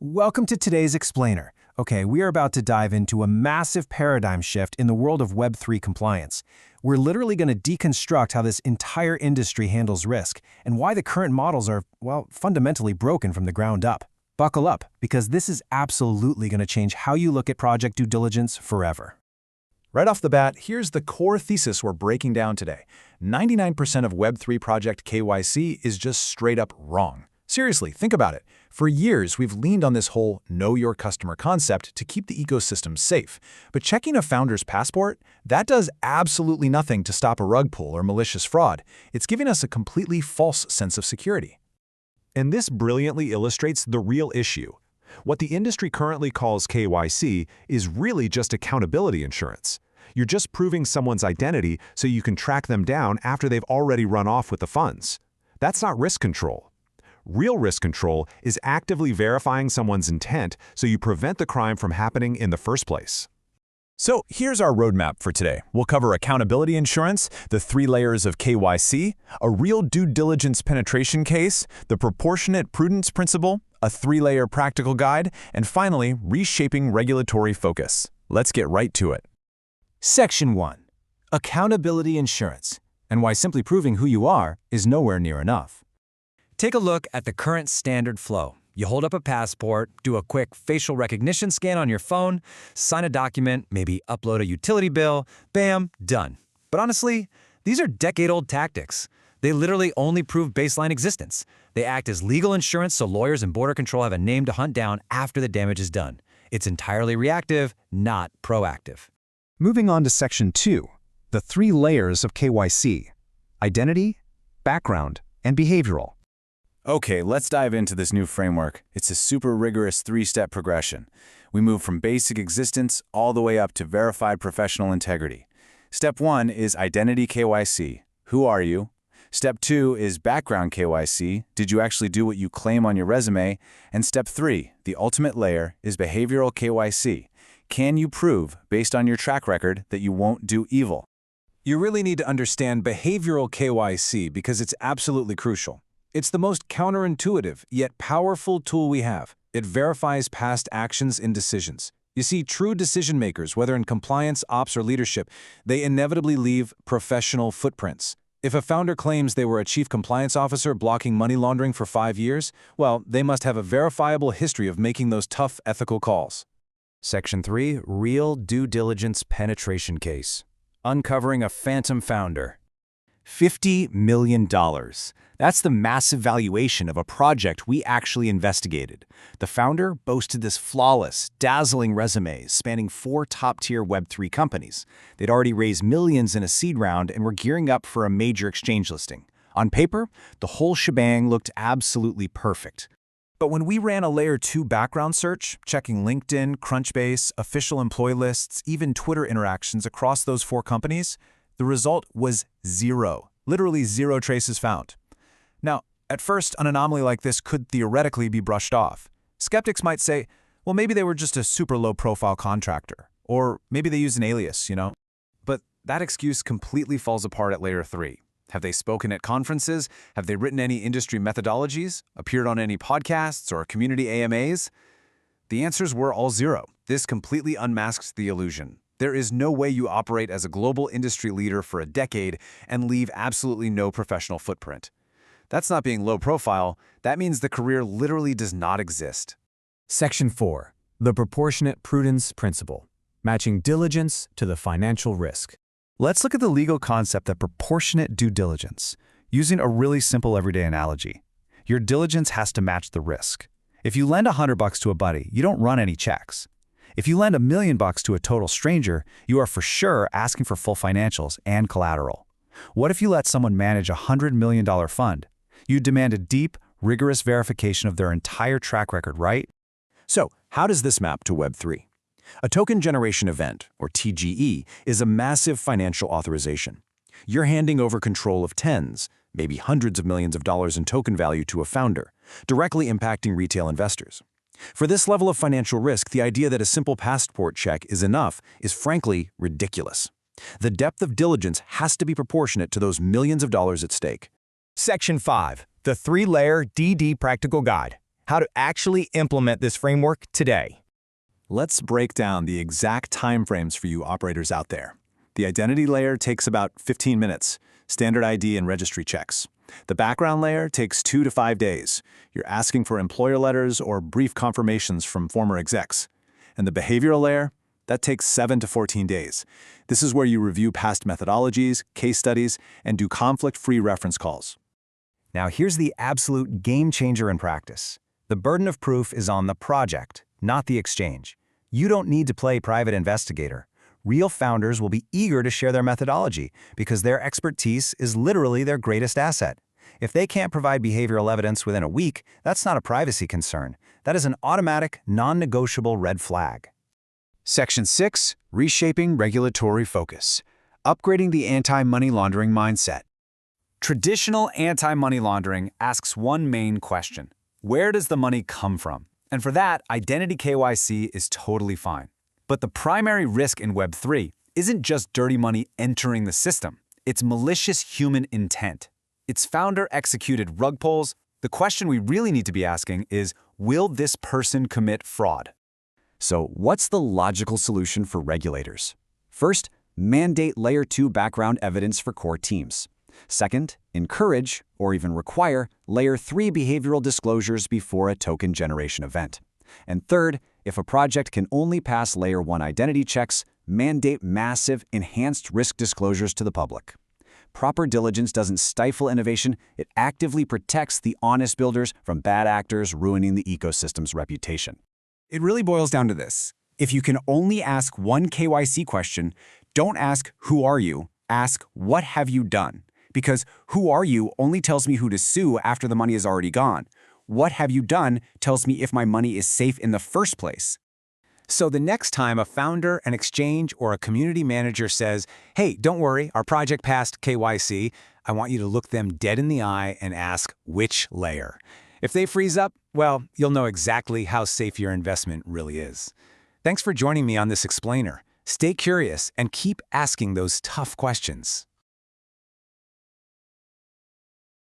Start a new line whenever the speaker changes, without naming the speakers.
Welcome to today's Explainer. Okay, we are about to dive into a massive paradigm shift in the world of Web3 compliance. We're literally going to deconstruct how this entire industry handles risk and why the current models are, well, fundamentally broken from the ground up. Buckle up, because this is absolutely going to change how you look at project due diligence forever.
Right off the bat, here's the core thesis we're breaking down today. 99% of Web3 project KYC is just straight up wrong. Seriously, think about it. For years, we've leaned on this whole know your customer concept to keep the ecosystem safe. But checking a founder's passport, that does absolutely nothing to stop a rug pull or malicious fraud. It's giving us a completely false sense of security.
And this brilliantly illustrates the real issue. What the industry currently calls KYC is really just accountability insurance. You're just proving someone's identity so you can track them down after they've already run off with the funds. That's not risk control. Real risk control is actively verifying someone's intent so you prevent the crime from happening in the first place.
So here's our roadmap for today. We'll cover accountability insurance, the 3 layers of KYC, a real due diligence penetration case, the proportionate prudence principle, a 3-layer practical guide, and finally, reshaping regulatory focus. Let's get right to it.
Section 1. Accountability insurance, and why simply proving who you are is nowhere near enough. Take a look at the current standard flow. You hold up a passport, do a quick facial recognition scan on your phone, sign a document, maybe upload a utility bill, bam, done. But honestly, these are decade-old tactics. They literally only prove baseline existence. They act as legal insurance so lawyers and border control have a name to hunt down after the damage is done. It's entirely reactive, not proactive.
Moving on to Section 2, the 3 layers of KYC: identity, background, and behavioral.
Okay, let's dive into this new framework. It's a super rigorous 3-step progression. We move from basic existence all the way up to verified professional integrity. Step 1 is identity KYC. Who are you? Step 2 is background KYC. Did you actually do what you claim on your resume? And step 3, the ultimate layer, is behavioral KYC. Can you prove, based on your track record, that you won't do evil?
You really need to understand behavioral KYC because it's absolutely crucial. It's the most counterintuitive, yet powerful tool we have. It verifies past actions and decisions. You see, true decision makers, whether in compliance, ops, or leadership, they inevitably leave professional footprints. If a founder claims they were a chief compliance officer blocking money laundering for 5 years, well, they must have a verifiable history of making those tough ethical calls.
Section 3, real due diligence penetration case. Uncovering a phantom founder. $50 million. That's the massive valuation of a project we actually investigated. The founder boasted this flawless, dazzling resume spanning 4 top-tier Web3 companies. They'd already raised millions in a seed round and were gearing up for a major exchange listing. On paper, the whole shebang looked absolutely perfect. But when we ran a Layer 2 background search, checking LinkedIn, Crunchbase, official employee lists, even Twitter interactions across those 4 companies, the result was 0. Literally 0 traces found. Now, at first, an anomaly like this could theoretically be brushed off. Skeptics might say, well, maybe they were just a super low-profile contractor, or maybe they used an alias, you know? But that excuse completely falls apart at Layer 3. Have they spoken at conferences? Have they written any industry methodologies? Appeared on any podcasts or community AMAs? The answers were all 0. This completely unmasks the illusion. There is no way you operate as a global industry leader for a decade and leave absolutely no professional footprint. That's not being low profile. That means the career literally does not exist.
Section 4. The proportionate prudence principle. Matching diligence to the financial risk.
Let's look at the legal concept of proportionate due diligence, using a really simple everyday analogy. Your diligence has to match the risk. If you lend $100 to a buddy, you don't run any checks. If you lend $1 million to a total stranger, you are for sure asking for full financials and collateral. What if you let someone manage a $100 million fund? You demand a deep, rigorous verification of their entire track record, right?
So, how does this map to Web3? A token generation event, or TGE, is a massive financial authorization. You're handing over control of tens, maybe hundreds of millions of dollars in token value to a founder, directly impacting retail investors. For this level of financial risk, the idea that a simple passport check is enough is frankly ridiculous. The depth of diligence has to be proportionate to those millions of dollars at stake.
Section 5. The 3-layer DD Practical Guide. how to actually implement this framework today.
Let's break down the exact timeframes for you operators out there. The identity layer takes about 15 minutes, standard ID and registry checks. The background layer takes 2 to 5 days. You're asking for employer letters or brief confirmations from former execs. And the behavioral layer, that takes 7 to 14 days. This is where you review past methodologies, case studies, and do conflict-free reference calls.
Now here's the absolute game changer in practice. The burden of proof is on the project, not the exchange. You don't need to play private investigator. Real founders will be eager to share their methodology because their expertise is literally their greatest asset. If they can't provide behavioral evidence within a week, that's not a privacy concern. That is an automatic, non-negotiable red flag.
Section 6, Reshaping Regulatory Focus. Upgrading the anti-money laundering mindset.
Traditional anti-money laundering asks one main question: where does the money come from? And for that, identity KYC is totally fine. But the primary risk in Web3 isn't just dirty money entering the system. It's malicious human intent. It's founder-executed rug pulls. The question we really need to be asking is, will this person commit fraud?
So what's the logical solution for regulators? First, mandate Layer 2 background evidence for core teams. Second, encourage, or even require, Layer 3 behavioral disclosures before a token generation event. And third, if a project can only pass Layer 1 identity checks, mandate massive, enhanced risk disclosures to the public. Proper diligence doesn't stifle innovation, it actively protects the honest builders from bad actors ruining the ecosystem's reputation.
It really boils down to this. If you can only ask one KYC question, don't ask, "Who are you?" Ask, "What have you done?" Because "who are you" only tells me who to sue after the money is already gone. "What have you done" tells me if my money is safe in the first place.
So the next time a founder, an exchange, or a community manager says, "Hey, don't worry, our project passed KYC," I want you to look them dead in the eye and ask, which layer? If they freeze up, well, you'll know exactly how safe your investment really is. Thanks for joining me on this explainer. Stay curious and keep asking those tough questions.